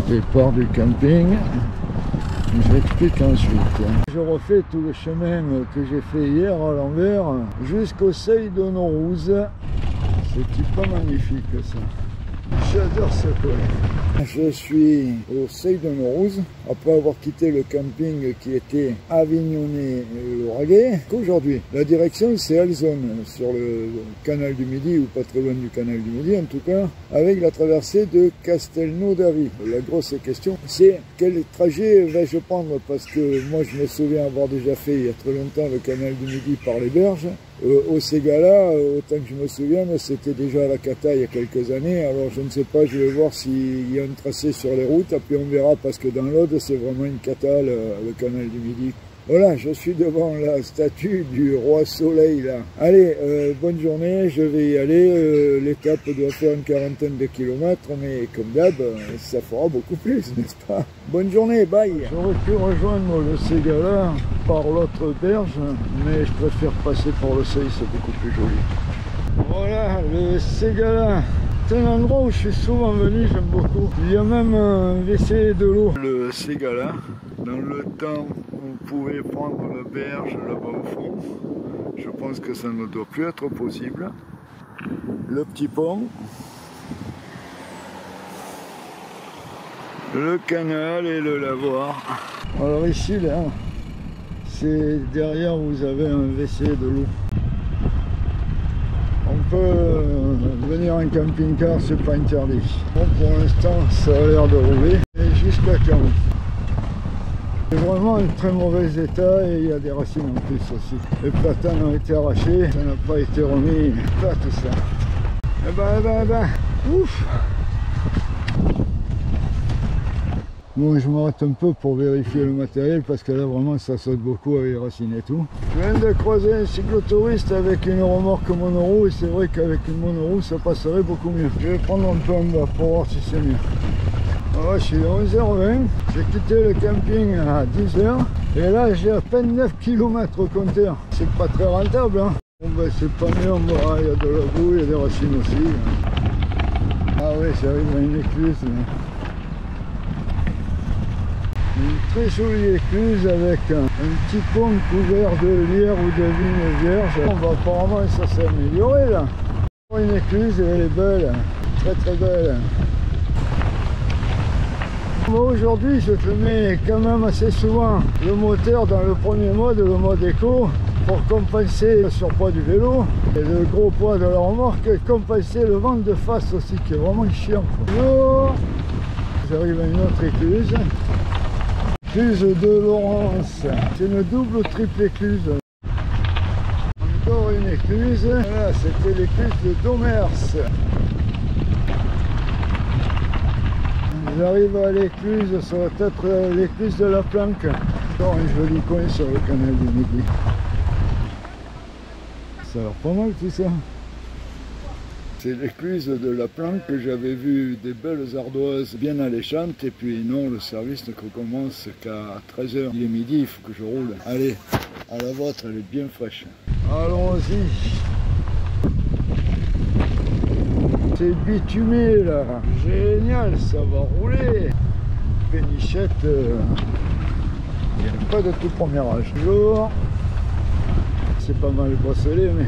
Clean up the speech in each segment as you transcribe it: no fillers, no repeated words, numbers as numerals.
Départ du camping. Je l'explique ensuite. Je refais tout le chemin que j'ai fait hier à l'envers jusqu'au seuil de Norouz. C'est pas magnifique ça. J'adore ce coin. Je suis au seuil de Norouz, après avoir quitté le camping qui était Avignonnet-Lauragais. Aujourd'hui, la direction c'est Alzone, sur le canal du Midi, ou pas très loin du canal du Midi en tout cas, avec la traversée de Castelnaudary. La grosse question, c'est quel trajet vais-je prendre, parce que moi je me souviens avoir déjà fait il y a très longtemps le canal du Midi par les berges. Au Ségala, autant que je me souviens, c'était déjà à la Cata il y a quelques années, alors je ne sais pas, je vais voir s'il y a un tracé sur les routes, puis on verra, parce que dans l'Aude c'est vraiment une cata, le canal du Midi. Voilà, je suis devant la statue du roi Soleil là. Allez, bonne journée, je vais y aller. L'étape doit faire une quarantaine de kilomètres, mais comme d'hab, ça fera beaucoup plus, n'est-ce pas? Bonne journée, bye. J'aurais pu rejoindre le Ségala par l'autre berge, mais je préfère passer par le seuil, c'est beaucoup plus joli. Voilà, le Ségala. C'est un endroit où je suis souvent venu, j'aime beaucoup. Il y a même un WC de l'eau. Le Ségala, dans le temps où vous pouvez prendre la berge là-bas au fond, je pense que ça ne doit plus être possible. Le petit pont, le canal et le lavoir. Alors ici, là, c'est derrière, vous avez un WC de l'eau. On peut venir en camping-car, c'est pas interdit. Bon, pour l'instant, ça a l'air de rouler. Et jusqu'à quand? C'est vraiment en très mauvais état et il y a des racines en plus aussi. Les platanes ont été arrachés, ça n'a pas été remis. Pas tout ça. Eh ben, ouf! Bon, je m'arrête un peu pour vérifier le matériel parce que là vraiment ça saute beaucoup avec les racines et tout. Je viens de croiser un cyclotouriste avec une remorque monoroue et c'est vrai qu'avec une monoroue ça passerait beaucoup mieux. Je vais prendre un peu en bas pour voir si c'est mieux. Alors, je suis à 11h20, j'ai quitté le camping à 10h et là j'ai à peine 9 km au compteur. C'est pas très rentable hein. Bon ben c'est pas mieux en bas, il y a de la boue, il y a des racines aussi. Ah oui, j'arrive à une écluse. Une très jolie écluse avec un petit pont couvert de lierre ou de vignes vierges. Bon, bah, apparemment ça s'est amélioré là. Une écluse et elle est belle, très très belle. Aujourd'hui je mets quand même assez souvent le moteur dans le premier mode, le mode éco, pour compenser le surpoids du vélo et le gros poids de la remorque et compenser le vent de face aussi qui est vraiment chiant. Bonjour. J'arrive à une autre écluse. Écluse de Laurence, c'est une double ou triple écluse. Encore une écluse, voilà, c'était l'écluse de Domers. J'arrive à l'écluse, ça va être l'écluse de la Planque. Encore un joli coin sur le canal du Midi. Ça a l'air pas mal tout ça. C'est l'écluse de la Planque que j'avais vu des belles ardoises bien alléchantes et puis non, le service ne commence qu'à 13h. Il est midi, il faut que je roule. Allez, à la vôtre, elle est bien fraîche. Allons-y. C'est bitumé là. Génial, ça va rouler. Pénichette, il n'y a pas de tout premier âge. Bonjour. C'est pas mal bosselé, mais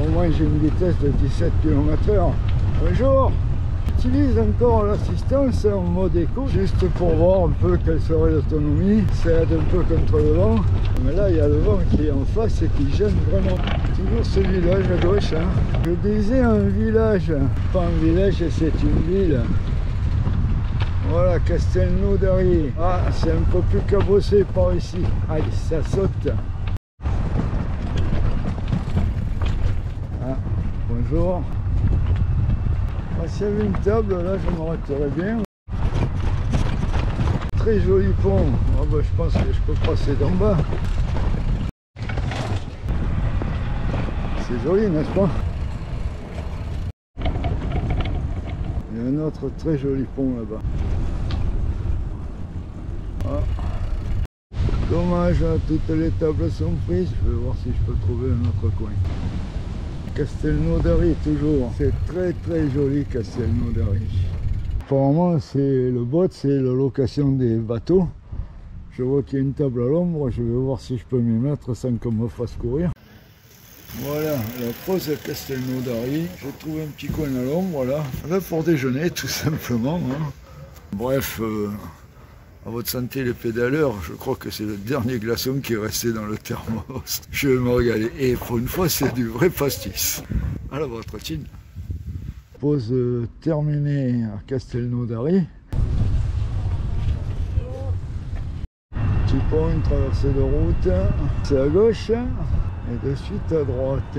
au moins j'ai une vitesse de 17 km/h. Bonjour. J'utilise encore l'assistance en mode éco, juste pour voir un peu quelle serait l'autonomie. Ça aide un peu contre le vent. Mais là il y a le vent qui est en face et qui gêne vraiment. Toujours ce village à gauche. Hein. Je disais un village, pas un village, c'est une ville. Voilà, Castelnaudary. Ah, c'est un peu plus cabossé par ici. Aïe, ça saute. Bonjour. S'il y avait une table, là, je m'arrêterais bien. Très joli pont. Oh, bah, je pense que je peux passer d'en bas. C'est joli, n'est-ce pas? Il y a un autre très joli pont là-bas. Ah. Dommage, toutes les tables sont prises. Je vais voir si je peux trouver un autre coin. Castelnaudary toujours, c'est très très joli Castelnaudary. Apparemment, c'est le bot, c'est la location des bateaux. Je vois qu'il y a une table à l'ombre, je vais voir si je peux m'y mettre sans qu'on me fasse courir. Voilà, la fosse à Castelnaudary. J'ai trouvé un petit coin à l'ombre, là pour déjeuner, tout simplement. Hein. Bref, à votre santé les pédaleurs, je crois que c'est le dernier glaçon qui est resté dans le thermos. Je vais me régaler. Et pour une fois, c'est du vrai pastis. À la vôtre, Tine. Pause terminée à Castelnaudary. Petit pont, une traversée de route. C'est à gauche et de suite à droite.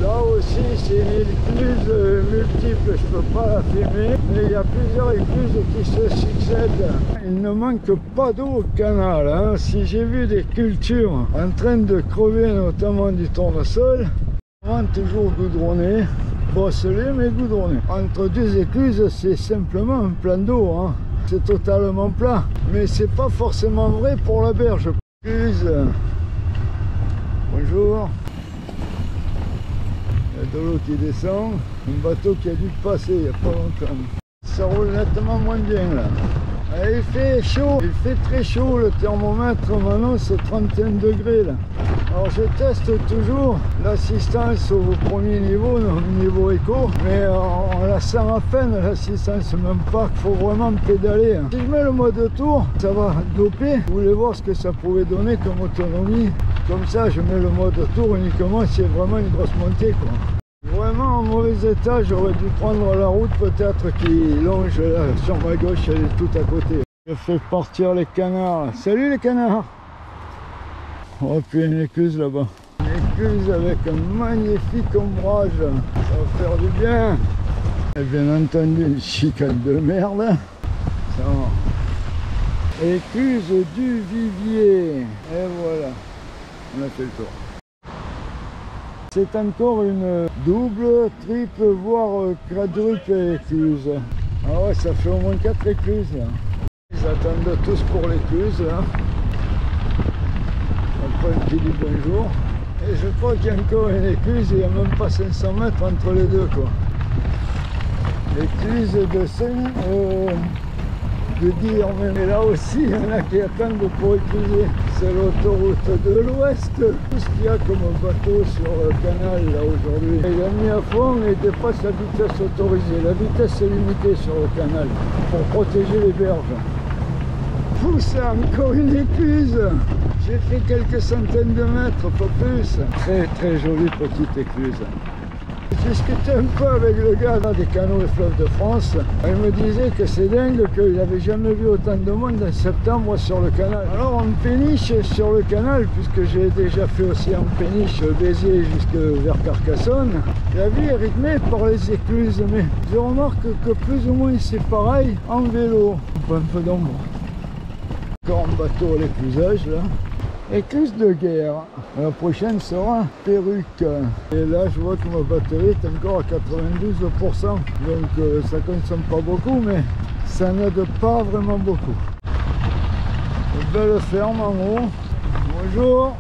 Là aussi, c'est une écluse multiple, je ne peux pas la filmer, mais il y a plusieurs écluses qui se succèdent. Il ne manque pas d'eau au canal. Hein. Si j'ai vu des cultures en train de crever, notamment du tournesol, toujours goudronné, bosselé mais goudronné. Entre deux écluses, c'est simplement un plan d'eau. Hein. C'est totalement plat, mais c'est pas forcément vrai pour la berge. Écluse. Bonjour. Il y a de l'eau qui descend, un bateau qui a dû passer il n'y a pas longtemps. Ça roule nettement moins bien là. Il fait chaud, il fait très chaud, le thermomètre m'annonce 31 degrés là. Alors je teste toujours l'assistance au premier niveau, au niveau éco, mais on la sent à peine l'assistance, même pas qu'il faut vraiment pédaler. Si je mets le mode tour, ça va doper. Je voulais voir ce que ça pouvait donner comme autonomie. Comme ça, je mets le mode tour uniquement si c'est vraiment une grosse montée, quoi. Vraiment en mauvais état, j'aurais dû prendre la route peut-être qui longe là, sur ma gauche, elle est tout à côté. Je fais partir les canards. Salut les canards! Oh, puis une écluse là-bas. Une écluse avec un magnifique ombrage. Ça va faire du bien. Et bien entendu, une chicane de merde. Ça va. Écluse du Vivier. Et voilà. On a fait le tour. C'est encore une double, triple, voire quadruple écluse. Ah ouais, ça fait au moins 4 écluses là. Ils attendent tous pour l'écluse là. Après un petit bonjour. Et je crois qu'il y a encore une écluse, il n'y a même pas 500 mètres entre les deux quoi. L'écluse de dire, mais là aussi il y en a qui attendent pour écluser. C'est l'autoroute de l'Ouest, tout ce qu'il y a comme bateau sur le canal là aujourd'hui. Il a mis à fond et dépasse la vitesse autorisée. La vitesse est limitée sur le canal pour protéger les berges. C'est encore une écluse. J'ai fait quelques centaines de mètres, pas plus. Très très jolie petite écluse. J'ai discuté un peu avec le gars là, des canaux et fleuves de France. Il me disait que c'est dingue qu'il n'avait jamais vu autant de monde en septembre sur le canal. Alors en péniche sur le canal, puisque j'ai déjà fait aussi en péniche Béziers jusque vers Carcassonne, la vie est rythmée par les écluses, mais je remarque que plus ou moins c'est pareil en vélo. Un peu d'ombre. Encore un bateau à l'éclusage là. Écluse de guerre. La prochaine sera Perruque. Et là je vois que ma batterie est encore à 92%. Donc ça consomme pas beaucoup, mais ça n'aide pas vraiment beaucoup. Une belle ferme en haut. Bonjour.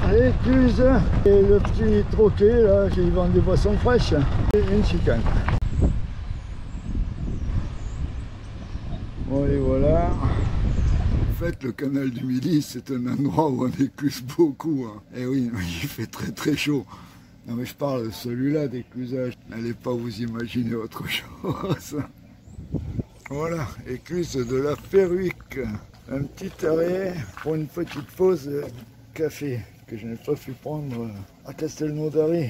Écluse. Et le petit troquet là, j'y vends des boissons fraîches. Et une chicane. Bon et voilà. En fait, le canal du Midi, c'est un endroit où on écluse beaucoup. Hein. Et oui, il fait très très chaud. Non mais je parle de celui-là d'éclusage. N'allez pas vous imaginer autre chose. Voilà, écluse de la Perruque. Un petit arrêt pour une petite pause café que je n'ai pas pu prendre à Castelnaudary.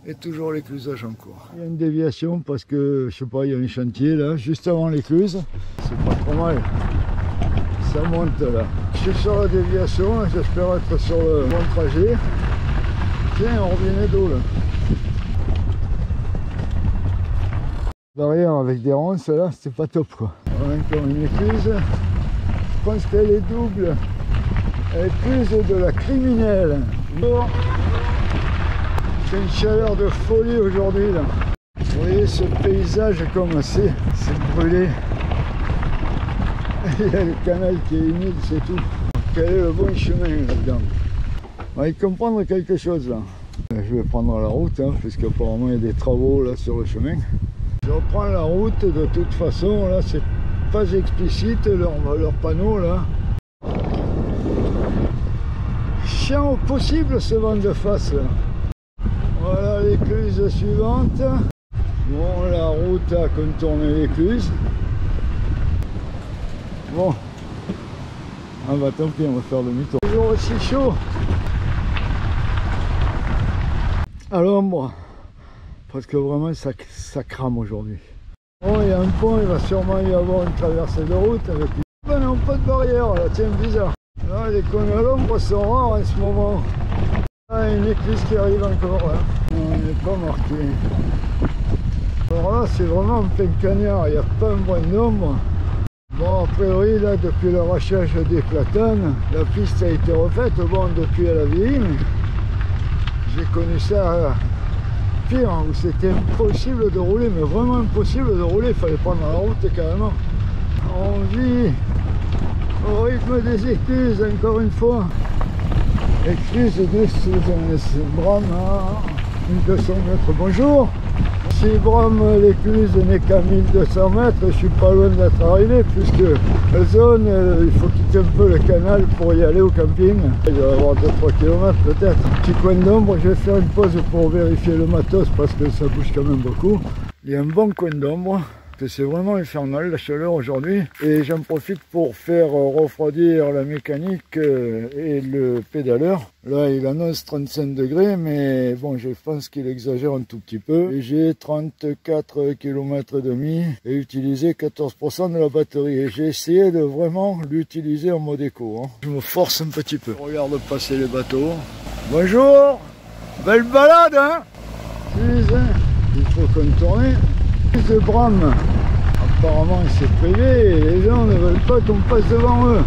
Et toujours l'éclusage en cours. Il y a une déviation parce que, je sais pas, il y a un chantier là, juste avant l'écluse. C'est pas trop mal. Ça monte là. Je suis sur la déviation, j'espère être sur le bon trajet. Tiens, on revient d'eau là. Barrière avec des ronces là, c'était pas top quoi. On a encore une écluse. Je pense qu'elle est double. Écluse de la Criminelle. Bon. C'est une chaleur de folie aujourd'hui là. Vous voyez ce paysage comme c'est brûlé. Il y a le canal qui est humide, c'est tout. Quel est le bon chemin là-dedans? On va y comprendre quelque chose là. Je vais prendre la route, hein, puisqu'apparemment il y a des travaux là sur le chemin. Je reprends la route de toute façon, là c'est pas explicite leur panneau là. Chiant au possible ce vent de face là. Voilà l'écluse suivante. Bon, la route a contourné l'écluse. Bon. Ah bah tant pis, on va faire demi-tour. Toujours aussi chaud. À l'ombre. Parce que vraiment ça crame aujourd'hui. Bon, il y a un pont, il va sûrement y avoir une traversée de route avec une... Ben non, pas de barrière là, tiens, bizarre. Là, les cônes à l'ombre sont rares en ce moment. Ah, une écluse qui arrive encore là. On n'est pas marqué. Alors là, c'est vraiment en plein cagnard, il n'y a pas un brin d'ombre. Bon, a priori, là, depuis l'arrachage des platanes, la piste a été refaite. Bon, depuis à la vieille, mais j'ai connu ça pire, où c'était impossible de rouler, mais vraiment impossible de rouler, il fallait prendre la route carrément. On vit au rythme des écluses, encore une fois. Écluse de ce Bram à 1200 mètres, bonjour. Si Bram l'écluse n'est qu'à 1200 mètres, je suis pas loin d'être arrivé, puisque la zone, il faut quitter un peu le canal pour y aller au camping. Il va y avoir 2-3 km peut-être. Petit coin d'ombre, je vais faire une pause pour vérifier le matos parce que ça bouge quand même beaucoup. Il y a un bon coin d'ombre. C'est vraiment infernal la chaleur aujourd'hui et j'en profite pour faire refroidir la mécanique et le pédaleur. Là il annonce 35 degrés mais bon je pense qu'il exagère un tout petit peu. J'ai 34 km et demi et utilisé 14% de la batterie et j'ai essayé de vraiment l'utiliser en mode éco. Je me force un petit peu. Je regarde passer les bateaux. Bonjour, belle balade hein. Il faut contourner. De Bram, apparemment c'est privé et les gens ne veulent pas qu'on passe devant eux.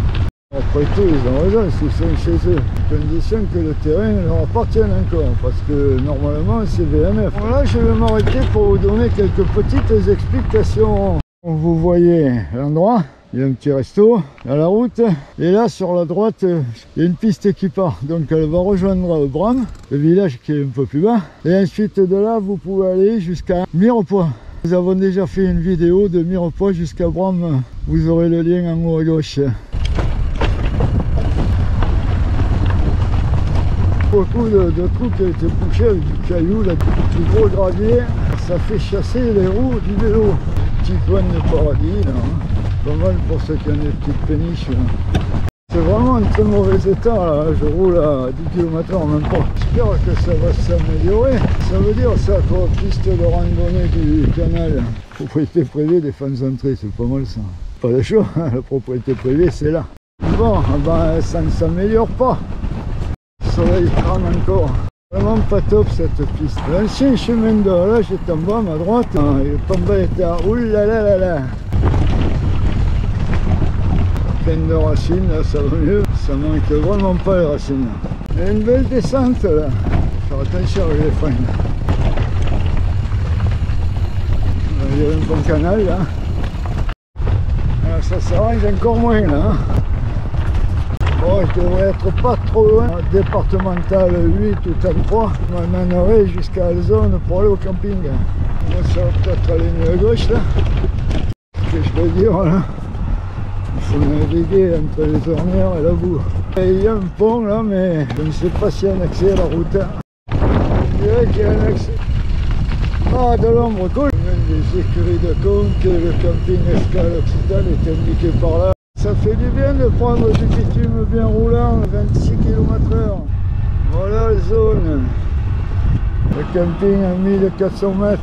Après tout, ils ont raison, s'ils sont chez eux, à condition que le terrain leur appartienne encore, parce que normalement c'est VMF. Bon, là, je vais m'arrêter pour vous donner quelques petites explications. Vous voyez l'endroit, il y a un petit resto à la route, et là sur la droite, il y a une piste qui part, donc elle va rejoindre Bram, le village qui est un peu plus bas, et ensuite de là, vous pouvez aller jusqu'à Mirepoix. Nous avons déjà fait une vidéo de Mirepoix jusqu'à Bram, vous aurez le lien en haut à gauche. Beaucoup de trous qui ont été bouchés avec du caillou, là, du gros gravier, ça fait chasser les roues du vélo. Petit coin de paradis, là, hein. Pas mal pour ceux qui ont des petites péniches. C'est vraiment en très mauvais état, là. Je roule à 10 km/h même pas. J'espère que ça va s'améliorer. Ça veut dire ça, quoi, piste de randonnée du canal. Propriété privée des fans entrées, c'est pas mal ça. Pas de choix, la propriété privée c'est là. Bon, ben, ça ne s'améliore pas. Le soleil crame encore. Vraiment pas top cette piste. L'ancien chemin de là, j'étais en bas à ma droite. Le combat était à oulalalala. Pleine de racines, là ça va mieux. Ça manque vraiment pas les racines. Il y a une belle descente là. Faire attention avec les freins. Il y a un bon canal là. Alors, ça s'arrange encore moins là. Bon, je devrais être pas trop loin. Départemental 8 ou 33. Je m'amènerai jusqu'à Alzone pour aller au camping. Moi ça va peut-être aller mieux à gauche là. Ce que je veux dire là. Il faut naviguer entre les ornières et la boue. Et il y a un pont là, mais je ne sais pas s'il y a un accès à la route. Je dirais qu'il y a un accès. Ah, de l'ombre, cool. Même des écuries de Conques, le camping Escale Occitan est indiqué par là. Ça fait du bien de prendre du bitume bien roulant, 26 km/h. Voilà la zone. Le camping à 1400 mètres.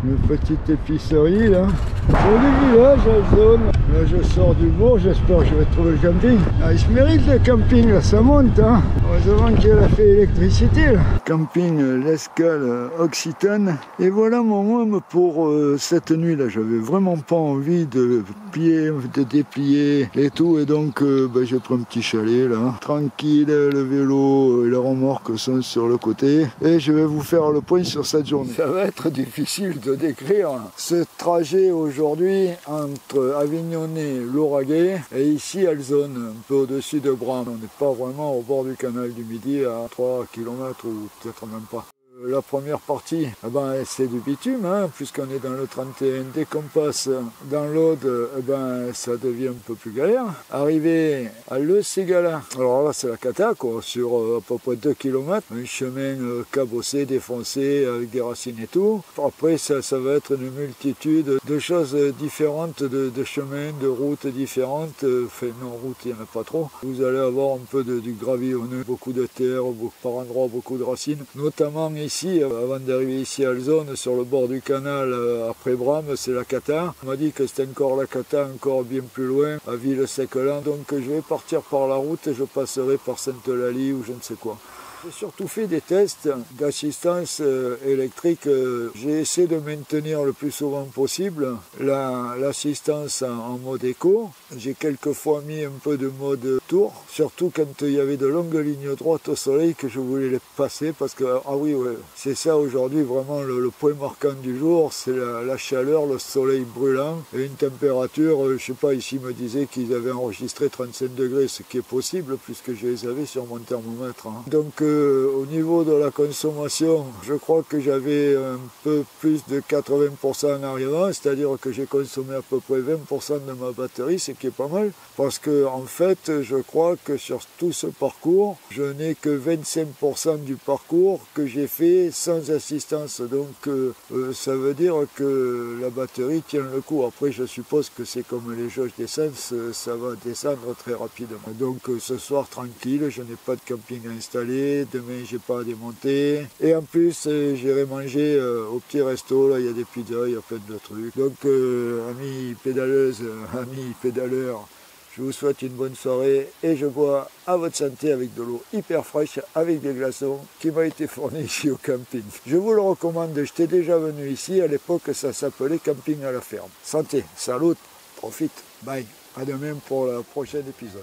Une petite épicerie là. Joli village, Alzone. Là je sors du bourg, j'espère que je vais trouver le camping. Ah, il se mérite le camping là, ça monte hein. Heureusement qu'il a fait l'électricité là. Camping l'Escale Occitane. Et voilà mon homme pour cette nuit là. J'avais vraiment pas envie de plier, de déplier et tout. Et donc j'ai pris un petit chalet là. Tranquille, le vélo et la remorque sont sur le côté. Et je vais vous faire le point sur cette journée. Ça va être difficile de décrire ce trajet aujourd'hui entre Avignonnet, Lauragais et ici Alzone, un peu au-dessus de Bram. On n'est pas vraiment au bord du canal du Midi à 3 km ou peut-être même pas. La première partie, eh ben, c'est du bitume, hein, puisqu'on est dans le 31. Dès qu'on passe dans l'Aude, eh ben, ça devient un peu plus galère. Arrivé à Le Ségala, alors là c'est la cata, quoi, sur à peu près 2 km, un chemin cabossé, défoncé, avec des racines et tout. Après ça va être une multitude de choses différentes, de chemins, de routes différentes. Enfin non, route il n'y en a pas trop. Vous allez avoir un peu du gravillonneux, beaucoup de terre, par endroits beaucoup de racines, notamment ici, avant d'arriver ici à Alzone, sur le bord du canal, après Bram, c'est la cata. On m'a dit que c'était encore la cata, encore bien plus loin, à Ville-Sec-Lan. Donc je vais partir par la route et je passerai par Sainte-Eulalie ou je ne sais quoi. J'ai surtout fait des tests d'assistance électrique. J'ai essayé de maintenir le plus souvent possible l'assistance en mode éco. J'ai quelquefois mis un peu de mode tour, surtout quand il y avait de longues lignes droites au soleil que je voulais les passer parce que, ah oui, ouais, c'est ça aujourd'hui vraiment le point marquant du jour, c'est la chaleur, le soleil brûlant et une température, je sais pas, ici me disaient qu'ils avaient enregistré 35 degrés, ce qui est possible puisque je les avais sur mon thermomètre. Hein. Donc au niveau de la consommation, je crois que j'avais un peu plus de 80% en arrivant, c'est-à-dire que j'ai consommé à peu près 20% de ma batterie, ce qui est pas mal, parce que en fait, je crois que sur tout ce parcours, je n'ai que 25% du parcours que j'ai fait sans assistance. Donc ça veut dire que la batterie tient le coup. Après, je suppose que c'est comme les jauges d'essence, ça va descendre très rapidement. Donc ce soir, tranquille, je n'ai pas de camping installé. Demain, j'ai pas à démonter. Et en plus, j'irai manger au petit resto. Là, il y a des pizzas, il y a plein de trucs. Donc, amis pédaleuses, amis pédaleurs, je vous souhaite une bonne soirée et je bois à votre santé avec de l'eau hyper fraîche, avec des glaçons qui m'a été fourni ici au camping. Je vous le recommande, j'étais déjà venu ici. À l'époque, ça s'appelait camping à la ferme. Santé, salut, profite, bye. À demain pour le prochain épisode.